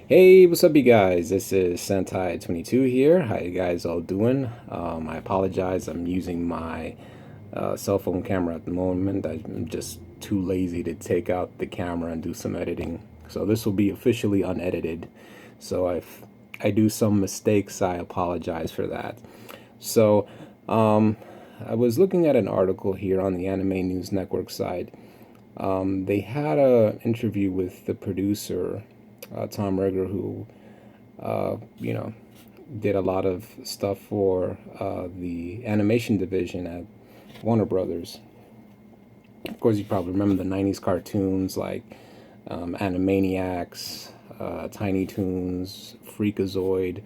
Hey, what's up, you guys? This is Sentai22 here. How you guys all doing? I apologize. I'm using my cell phone camera at the moment. I'm just too lazy to take out the camera and do some editing. So this will be officially unedited. So if I do some mistakes, I apologize for that. So um, I was looking at an article here on the Anime News Network side. They had a interview with the producer, Tom Reger, who you know, did a lot of stuff for the animation division at Warner Brothers. Of course, you probably remember the '90s cartoons like Animaniacs, Tiny Toons, Freakazoid,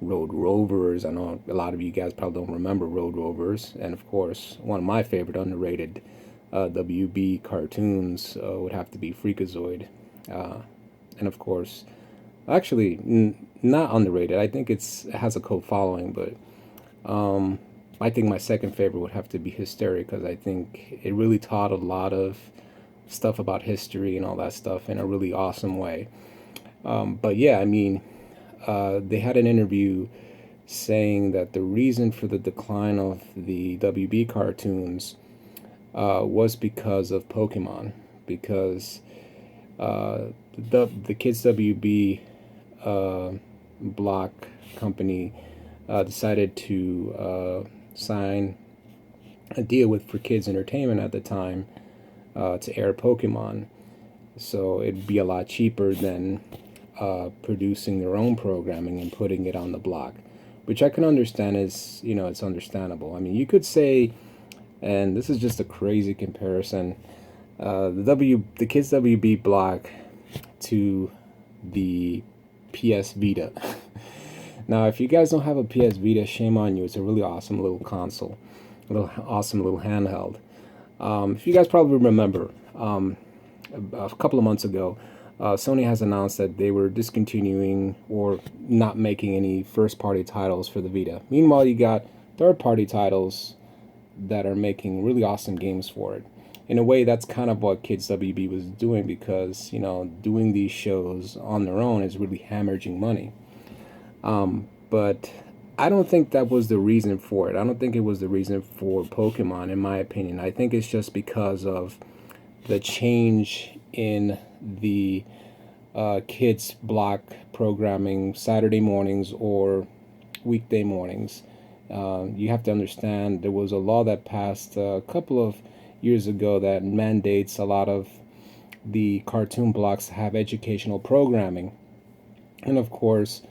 Road Rovers. I know a lot of you guys probably don't remember Road Rovers, and of course, one of my favorite underrated WB cartoons would have to be Freakazoid, and of course, actually, not underrated. I think it has a cult following, but I think my second favorite would have to be Hysteria because I think it really taught a lot of stuff about history and all that stuff in a really awesome way. But yeah, I mean, they had an interview saying that the reason for the decline of the WB cartoons was because of Pokemon, because the Kids WB block company decided to sign a deal with For Kids Entertainment at the time to air Pokemon. So it'd be a lot cheaper than producing their own programming and putting it on the block, which I can understand is, it's understandable. I mean, you could say, and this is just a crazy comparison, the Kids WB block to the PS Vita. Now, if you guys don't have a PS Vita, shame on you. It's a really awesome little console, a little awesome little handheld. If you guys probably remember, a couple of months ago, Sony has announced that they were discontinuing or not making any first-party titles for the Vita. Meanwhile, you got third-party titles that are making really awesome games for it. In a way, that's kind of what Kids WB was doing because, doing these shows on their own is really hemorrhaging money. But I don't think that was the reason for it. I don't think it was the reason for Pokemon, in my opinion. I think it's just because of the change in the kids block programming Saturday mornings or weekday mornings. You have to understand there was a law that passed a couple of years ago that mandates a lot of the cartoon blocks to have educational programming. And of course,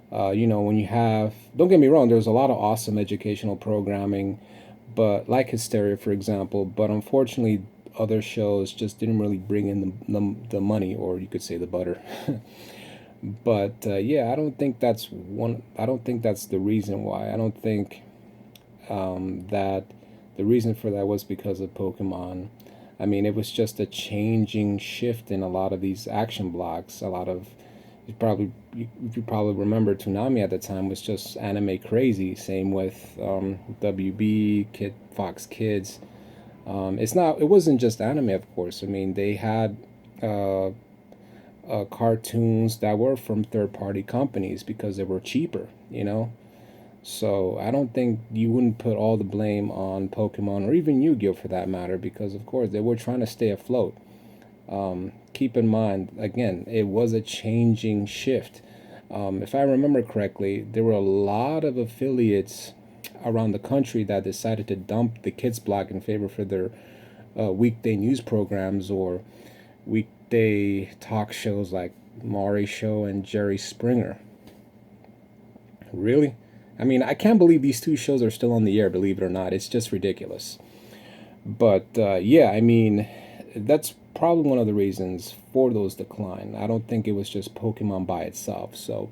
when you have, don't get me wrong, there's a lot of awesome educational programming, but like Hysteria, for example, but unfortunately, other shows just didn't really bring in the money, or you could say the butter. But yeah, I don't think that's the reason why. I don't think that the reason for that was because of Pokemon. I mean, it was just a changing shift in a lot of these action blocks. A lot of you probably remember Toonami at the time was just anime crazy. Same with WB, Fox Kids. It wasn't just anime, of course. I mean, they had uh, cartoons that were from third party companies because they were cheaper. So I don't think you wouldn't put all the blame on Pokemon or even Yu-Gi-Oh for that matter, because of course they were trying to stay afloat. Keep in mind, again, it was a changing shift. If I remember correctly, there were a lot of affiliates around the country that decided to dump the kids block in favor for their weekday news programs or weekday talk shows like Maury Show and Jerry Springer. Really? I mean, I can't believe these two shows are still on the air, believe it or not. It's just ridiculous. But yeah, I mean, that's probably one of the reasons for those decline. I don't think it was just Pokemon by itself. So,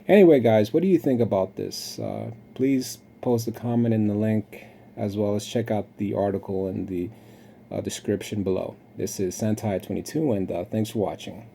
anyway, guys, what do you think about this? Please post a comment in the link as well as check out the article in the description below. This is Sentai22, and thanks for watching.